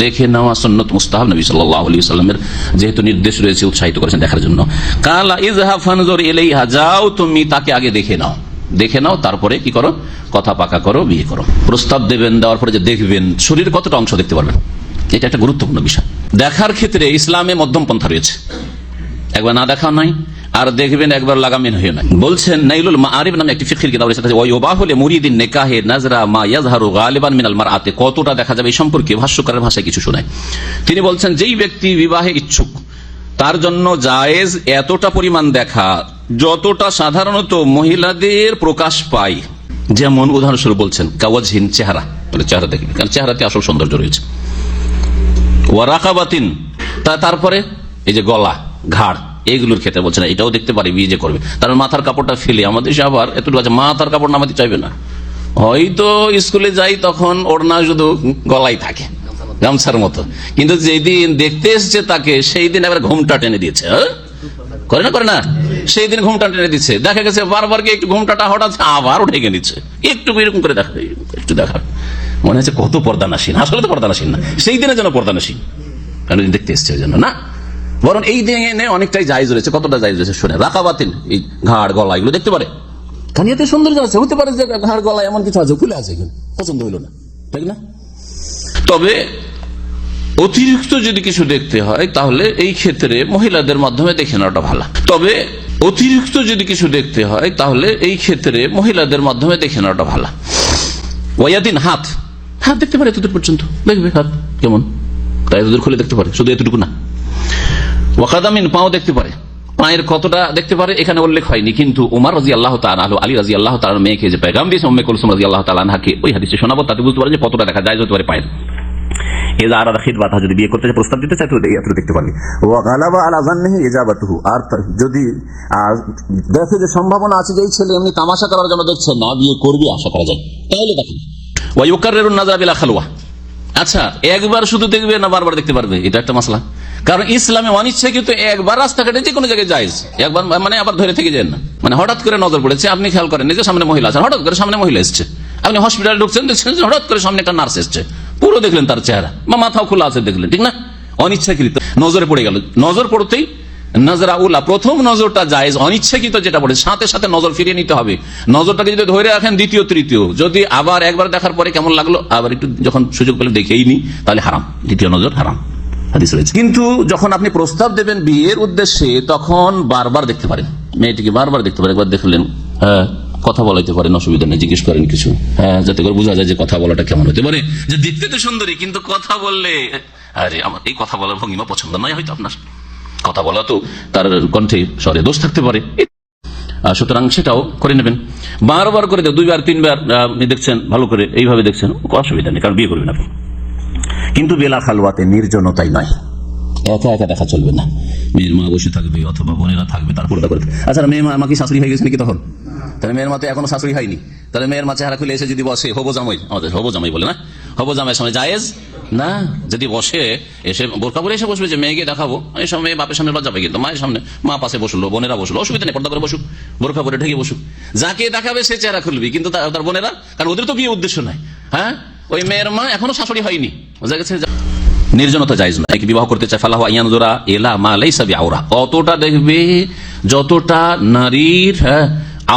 দেখে নেওয়া সুন্নত মুস্তাহাব, নবী সাল্লাল্লাহু আলাইহি ওয়াসাল্লামের যেহেতু নির্দেশ রয়েছে, উৎসাহিত করেছেন দেখার জন্য। কালা ইযহাব ফানজুর ইলাইহা, যাও তুমি তাকে আগে দেখে নাও, তারপরে কি করো, কথা পাকা করো, বিয়ে করো। প্রস্তাব দেবেন, দেওয়ার পরে যে দেখবেন শরীরের কতটা অংশ দেখতে পারবেন, এটা একটা গুরুত্বপূর্ণ বিষয়। দেখার ক্ষেত্রে ইসলামে মধ্যম পন্থা রয়েছে, একবার না দেখা নাই, আর দেখবেন একবার লাগামিন হয়ে নাই। বলছেন নাইলুল মাআরিফ নামে একটি ফিকহির কিতাব রয়েছে, ওয়া ইউবাহু লিমুরিদিন নিকাহে নাজরা মা ইয়াজহারু গালিবান মিনাল মারআতি, কতটা দেখা যাবে এই সম্পর্কে ভাষ্যকারের ভাষায় কিছু শোনায়। তিনি বলছেন যেই ব্যক্তি বিবাহে ইচ্ছুক তার জন্য জায়েজ এতটা পরিমাণ দেখা যতটা সাধারণত মহিলাদের প্রকাশ পায়। যেমন উদাহরণস্বরূপ বলছেন কাওয়াজহিন, চেহারা, চেহারা দেখবে, কারণ চেহারাতে আসল সৌন্দর্য রয়েছে। ওয়া রাকাবাতিন, তারপরে এই যে গলা, ঘাড়, এইগুলোর ক্ষেত্রে বলছে না, এটাও দেখতে পারে বিয়ে যে করবে। তার মাথার কাপড়টা ফেলে, আমাদের সে আবার এতটুকু আছে, মাথার কাপড় নামাতে চাইবে না। হয়তো স্কুলে যাই তখন ওড়না শুধু গলায় থাকে গামছার মতো, কিন্তু যেদিন দেখতে এসছে তাকে সেই দিন এবার ঘুমটা টেনে দিয়েছে, করে না সেই দিন ঘুমটা টেনে দিচ্ছে। দেখা গেছে বারবার গিয়ে একটু ঘুমটাটা হঠাৎ আবার উঠে নিচ্ছে, একটু এরকম করে দেখা, একটু দেখা মনে হচ্ছে কত পর্দানাসীন, আসলে তো পর্দানাসীন না, সেই দিনের জন্য পর্দানাসীন, কারণ দেখতে এসছে ওই জন্য না। বরং এই দিনে অনেকটাই জায়েজ রয়েছে। কতটা জায়েজ রয়েছে শুনে, রাকাবাতিন, এই ঘাড় গলা এগুলো দেখতে পারে, কানিয়াতে সৌন্দর্য আছে, হতে পারে যে ঘাড় গলা এমন কিছু আছে খুলে আছে, পছন্দ হইল না, ঠিক না। তবে অতিরিক্ত যদি কিছু দেখতে হয় তাহলে এই ক্ষেত্রে মহিলাদের মাধ্যমে দেখে নেওয়াটা ভালো। তবে অতিরিক্ত যদি কিছু দেখতে হয় তাহলে এই ক্ষেত্রে মহিলাদের মাধ্যমে দেখে নেওয়াটা ভালো। ওয়াদিন, হাত দেখতে পারে, এতদূর পর্যন্ত দেখবে হাত কেমন, তাই এতদূর খুলে দেখতে পারে, শুধু এতটুকু না। ওয়াকাদামিন, পাও দেখতে পারে, পায়ের কতটা দেখতে পারে এখানে উল্লেখ হয়নি, কিন্তু উমর রাদিয়াল্লাহু তাআলা আনহু, আলী রাদিয়াল্লাহু তাআলার মেয়েকে যে পেগাম দিয়েছে উম্মে কুলসুম রাদিয়াল্লাহু তাআলা আনহাকে, ওই হাদিসে শোনাবো, তাতে বুঝতে পারেন যে কতটা দেখা যায় হতে পারে পায়ের। যদি বিয়ে করতে প্রস্তাব দিতে চায় তো দেখতে পারবে। আর যদি দেখে যে সম্ভাবনা আছে যে এই ছেলে এমনি তামাশা করার জন্য দেখছে না, বিয়ে করবে আশা করা যায়, তাহলে দেখেন। আচ্ছা, একবার শুধু দেখবে না বারবার দেখতে পারবে, এটা একটা মাসলা। কারণ ইসলামে অনিচ্ছা কিন্তু একবার রাস্তাঘাটে যে কোনো জায়গায় জায়েজ, একবার মানে আবার ধরে থেকে যায় না। মানে হঠাৎ করে নজর পড়েছে, আপনি খেয়াল করেন যে সামনে মহিলা আছে, হঠাৎ করে সামনে মহিলা এসছে, আপনি হসপিটালে ঢুকছেন, দেখছেন হঠাৎ করে সামনে একটা নার্স এসছে, পুরো দেখলেন তার চেহারা বা মাথাও খোলা আছে দেখলেন, ঠিক না, অনিচ্ছাকৃত নজরে পড়ে গেল। নজর পড়তেই নজরা উলা, প্রথম নজরটা জায়েজ, অনিচ্ছাকৃত যেটা পড়ে সাথে সাথে নজর ফিরিয়ে নিতে হবে। নজরটাকে যদি ধরে রাখেন দ্বিতীয় তৃতীয়, যদি আবার একবার দেখার পরে কেমন লাগলো আবার একটু যখন সুযোগ পেলে দেখেই নি, তাহলে হারাম, দ্বিতীয় নজর হারাম, হাদিস রয়েছে। কিন্তু যখন আপনি প্রস্তাব দেবেন বিয়ের উদ্দেশ্যে তখন বারবার দেখতে পারেন, মেয়েটিকে বারবার দেখতে পারেন। একবার দেখলেন, হ্যাঁ কথা বলাইতে পারেন, অসুবিধা নেই, জিজ্ঞেস করেন কিছু, হ্যাঁ, যাতে করে বোঝা যায় যে কথা বলাটা কেমন হতে পারে। যে দেখতে তো সুন্দরী, কিন্তু কথা বললে আরে আমার এই কথা বলার ভঙ্গিমা পছন্দ নয়, হয়তো আপনার কথা বলা তো তার কণ্ঠে স্বরে দোষ থাকতে পারে, সুতরাং সেটাও করে নেবেন। বারবার করে দুইবার তিনবার দেখছেন, ভালো করে এইভাবে দেখছেন, অসুবিধা নেই, কারণ বিয়ে করবেন আপনি। কিন্তু বেলা খালওয়াতে, নির্জনতাই নয়, একা একা দেখা চলবে না। মেয়ের মা বসে থাকবে অথবা বোনেরা থাকবে, তার পর্দা করে। আচ্ছা, মেয়ের মা আমাকে শাশুড়ি হয়ে গেছে নাকি তখন? তাহলে মেয়ের মা তো এখনো শাশুড়ি হয়নি, তাহলে মেয়ের মা চেহারা খুলে এসে যদি বসে, হবো জামাই, আমাদের হবো জামাই বলে না, হবো জামাইয়ের সামনে জায়েজ না। যদি বসে এসে বোরকা পরে এসে বসবে যে মেয়েকে দেখাবো, এই সময় বাপের সামনে লজ্জা পাই, কিন্তু মায়ের সামনে, মা পাশে বসলো, বোনেরা বসলো, অসুবিধা নেই, পর্দা করে বসুক, বোরকা পরে ঢেকে বসুক। যাকে দেখাবে সে চেহারা খুলবি, কিন্তু তার বোনেরা, কারণ ওদের তো বিয়ে উদ্দেশ্য নাই। হ্যাঁ, ওই মেয়ের মা এখনো শাশুড়ি হয়নি, বোঝা গেছে। নির্জনতা জায়েজ না। বিবাহ করতে চায় ফালাহু আইয়ানজুরা ইলা মা লাইসা বিআওরা, অতটা দেখবে যতটা নারীর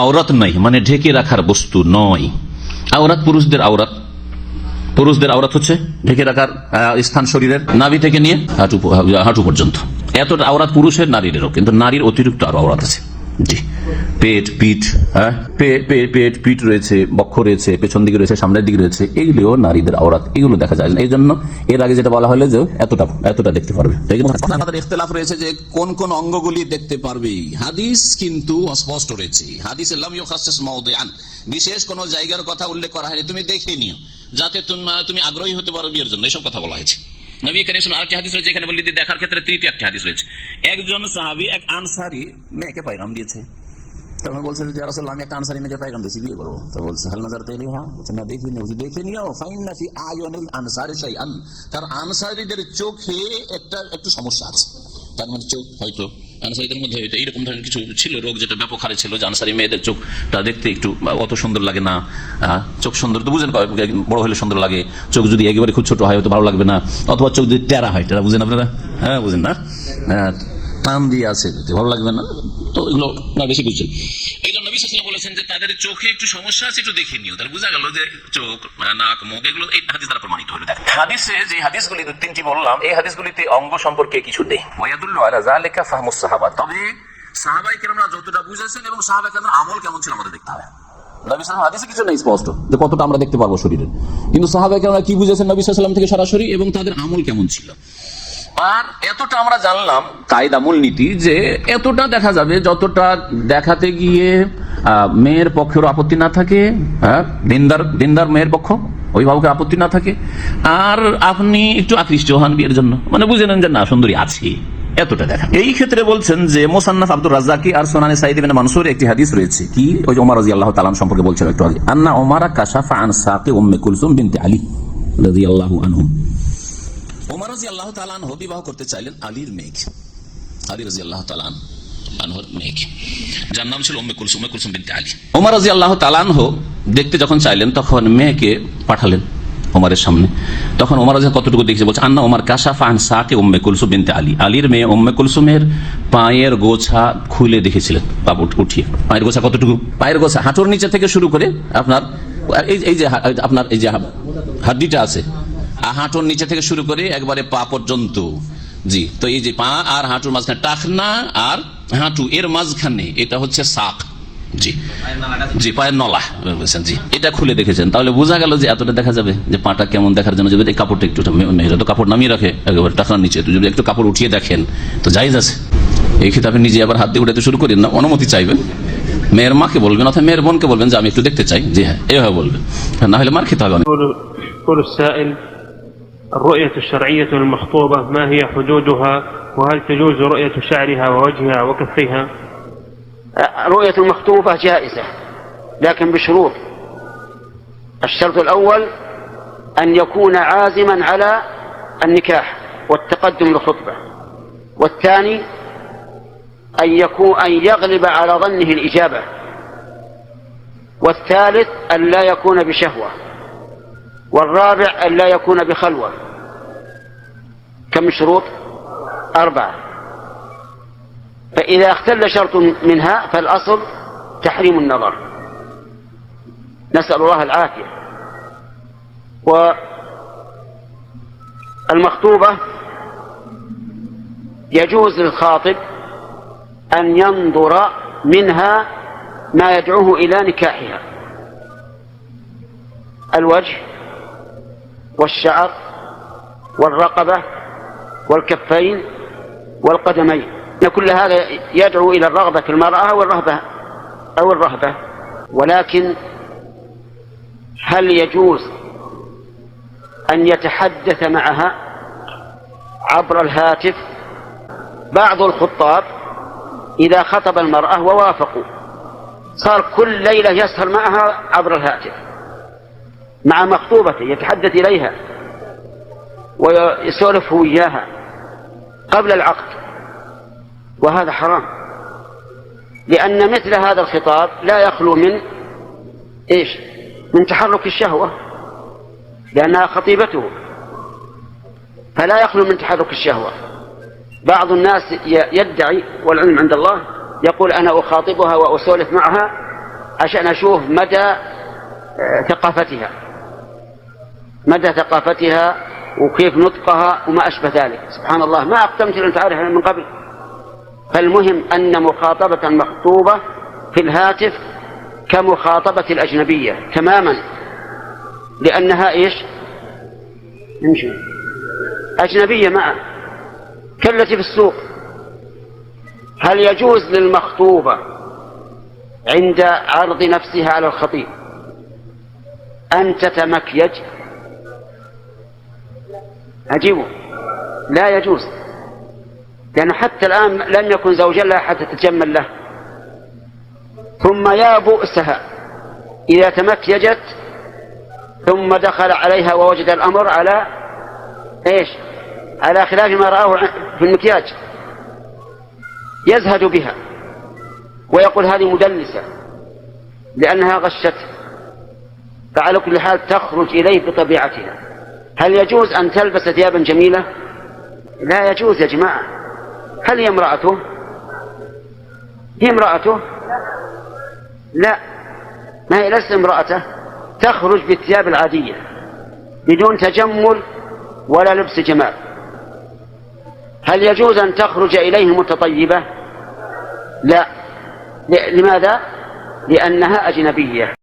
আওরাত নাই, মানে ঢেকে রাখার বস্তু নয়। আওরাত পুরুষদের আওরাত হচ্ছে ঢেকে রাখার স্থান শরীরের নাভি থেকে নিয়ে হাঁটু পর্যন্ত, এতটা আওরাত পুরুষের, নারীরও। কিন্তু নারীর অতিরিক্ত আরো আওরাত আছে, জি, পেট, পিঠ, হ্যাঁ, পেট, পিঠ রয়েছে, বক্ষ রয়েছে, পেছন দিকে রয়েছে, সামনের দিকে রয়েছে, এগুলিও নারীদের আওরাত, এগুলো দেখা যায় না। এই জন্য এর আগে যেটা বলা হলো যে এতটা দেখতে পারবে। ইখতিলাফ রয়েছে যে কোন কোন অঙ্গগুলি দেখতে পারবে। হাদিস কিন্তু স্পষ্ট রয়েছে, হাদিসে লাম ইউখাসসিস মাওদিআন, বিশেষ কোন জায়গার কথা উল্লেখ করা হয়নি, তুমি দেখে নিও যাতে তুমি আগ্রহী হতে পারো বিয়ের জন্য, এসব কথা বলা হয়েছে। নবী করিম সাল্লাল্লাহু আলাইহি ওয়াসাল্লাম আরেকটি হাদিস রয়েছে এখানে বললেন দেখার ক্ষেত্রে, তৃতীয় একটি হাদিস রয়েছে। একজন সাহাবী এক আনসারী মেয়েকে পয়গাম দিয়েছে, তখন বলছে যে রাসূলুল্লাহ, আমি একটা আনসারী মেয়েকে পয়গাম দিয়েছি, বিয়ে করবো। তো বলছে হাল নাযারতা ইলাইহা, বলছে না, দেখে নিও, ফাইন্না ফি আয়ুনিল আনসারি শাইআন, তার আনসারীদের চোখে একটু সমস্যা আছে, তার মানে চোখ হয়তো আনসারীদের মধ্যে এইরকম ধরনের কিছু ছিল, রোগ যেটা ব্যাপক হারে ছিল, যে আনসারী মেয়েদের চোখটা দেখতে একটু অত সুন্দর লাগে না। চোখ সুন্দর তো বুঝেন, বড় হলে সুন্দর লাগে, চোখ যদি একেবারে খুব ছোট হয় তো ভালো লাগবে না, অথবা চোখ যদি টেরা হয়, টেরা বুঝেন আপনারা? হ্যাঁ বুঝেন না? হ্যাঁ, টান দিয়ে আছে, ভালো লাগবে না, তো এগুলো না বেশি বুঝছেন। এগুলো নবী সাল্লাল্লাহু আলাইহি ওয়াসাল্লাম বলেছেন যে তাদের চোখে একটু সমস্যা আছে, একটু দেখে নিও, তাহলে বোঝা গেল যে চোখ, নাক, মুখ এগুলো এই হাদিস দ্বারা প্রমাণিত হলো। হাদিসে যে হাদিসগুলি তিনটি বললাম, এই হাদিসগুলিতে অঙ্গ সম্পর্কে কিছু নেই। ওয়ায়াদুল্লু আলা যালিকা ফাহমুস সাহাবা, তবে সাহাবায়ে কেরামরা যতটা বুঝেছেন এবং সাহাবায়ে কেরামদের আমল কেমন ছিল আমাদের দেখতে হবে। নবী সাল্লাল্লাহু আলাইহি ওয়াসাল্লাম হাদিসে কিছু নেই স্পষ্ট যে কতটা আমরা দেখতে পারবো শরীরে, কিন্তু সাহাবায়ে কেরামরা কি বুঝেছেন নবী সাল্লাল্লাহু আলাইহি ওয়াসাল্লাম থেকে সরাসরি, এবং তাদের আমল কেমন ছিল। আর এতটা আমরা জানলাম কায়দা, মূলনীতি, যে এতটা দেখা যাবে যতটা দেখাতে গিয়ে মেয়ের পক্ষের আপত্তি না থাকে, দিনদার মেয়ের পক্ষ অভিভাবকের আপত্তি না থাকে, আর আপনি একটু আকৃষ্ট হন বিয়ের জন্য, মানে বুঝে নেন যে না সুন্দরী আছে, এতটা দেখা। এই ক্ষেত্রে বলছেন যে মুসান্নাফ আব্দুর রাজ্জাকি আর সুনানে সাঈদ ইবনে মানসুর একটি হাদিস রয়েছে, কি ওই যে ওমর রাদিয়াল্লাহু তাআলা সম্পর্কে বলছিল একটু আগে, আন্না ওমরা কাশাফা আন সাকি উম্মে কুলসুম বিনতে আলী রাদিয়াল্লাহু আনহুম। ওমর রাদিয়াল্লাহু তাআলা আনহু বিবাহ করতে চাইলেন আলীর মেয়েকে, আলী রাদিয়াল্লাহু তাআলা আনহুর মেয়েকে, যার নাম ছিল উম্মে কুলসুম বিনতে আলী। ওমর রাদিয়াল্লাহু তাআলা আনহু দেখতে যখন চাইলেন তখন মেয়েকে পাঠালেন ওমরের সামনে। তখন ওমর রাদিয়াল্লাহু কতটুকু দেখেছে বলছে, আন্না ওমর কাশাফা আন সাকি উম্মে কুলসুম বিনতে আলী, আলীর মেয়ে উম্মে কুলসুমের পায়ের গোছা খুলে দেখেছিলেন, কাপড় উঠিয়ে। পায়ের গোছা কতটুকু? পায়ের গোছা হাঁটুর নিচে থেকে শুরু করে আপনার এই যে আপনার এই যে হাড্ডিটা আছে, হাঁটুর নিচে থেকে শুরু করে একবারে পা পর্যন্ত। জি, তো এই যে পা আর হাঁটুর মাঝখানে, টাকনা আর হাঁটু এর মাঝখানে, এটা হচ্ছে সাক। জি জি, পায়ের নলা বলছেন। জি, এটা খুলে দেখেছেন, তাহলে বোঝা গেল যে এতটা দেখা যাবে যে পাটা কেমন দেখার জন্য যদি কাপড়টা একটু, মেয়েরা তো কাপড় নামিয়ে রাখে একেবারে টাকনার নিচে, তো যদি একটু কাপড় উঠিয়ে দেখেন তো জায়েজ আছে। এই ক্ষেত্রে আপনি নিজে আবার হাত দিয়ে উঠাতে শুরু করেন না, অনুমতি চাইবেন, মেয়ের মাকে বলবেন অথবা মেয়ের বোনকে বলবেন যে আমি একটু দেখতে চাই। জি হ্যাঁ, এভাবে বলবেন, না হলে মার খেতে হবে। الرؤية الشرعية للمخطوبة ما هي حدودها، وهل تجوز رؤية شعرها ووجهها وكفيها؟ رؤية المخطوبة جائزة لكن بشروط. الشرط الأول أن يكون عازما على النكاح والتقدم للخطبة، والثاني أن يغلب على ظنه الإجابة، والثالث أن لا يكون بشهوة، والرابع أن لا يكون بخلوة. كم شروط؟ 4. فإذا اختل شرط منها فالأصل تحريم النظر، نسأل الله العافية. والمخطوبة يجوز للخاطب أن ينظر منها ما يدعوه إلى نكاحها: الوجه والشعر والرقبة والكفين والقدمين، إن كل هذا يدعو إلى الرغبة في المرأة أو الرهبة. ولكن هل يجوز أن يتحدث معها عبر الهاتف؟ بعض الخطاب إذا خطب المرأة ووافقوا صار كل ليلة يسهر معها عبر الهاتف مع مخطوبته، يتحدث إليها ويسولف وياها قبل العقد، وهذا حرام، لأن مثل هذا الخطاب لا يخلو من تحرك الشهوة، لأنها خطيبته، فلا يخلو من تحرك الشهوة. بعض الناس يدعي والعلم عند الله، يقول أنا أخاطبها وأسولف معها عشان أشوف مدى ثقافتها وكيف نطقها وما أشبه ذلك. سبحان الله، ما أقدمت أن تعرفها من قبل. فالمهم أن مخاطبة المخطوبة في الهاتف كمخاطبة الأجنبية تماما، لأنها أجنبية معه كالتي في السوق. هل يجوز للمخطوبة عند عرض نفسها على الخطيب أن تتمكيج؟ أجيبه لا يجوز، لأنه حتى الآن لم يكن زوجا لها حتى تتجمل له. ثم يا بؤسها إذا تمكيجت ثم دخل عليها ووجد الأمر على خلاف ما رآه في المكياج، يزهد بها ويقول هذه مدلسة لأنها غشته، فعلى كل حال تخرج إليه بطبيعتها. هل يجوز أن تلبس ثيابا جميلة؟ لا يجوز يا جماعة. هل هي امرأته؟ هي امرأته؟ لا، ما هي ليست امرأته، تخرج بالثياب العادية بدون تجمل ولا لبس جمال. هل يجوز أن تخرج إليه متطيبة؟ لا. لماذا؟ لأنها أجنبية.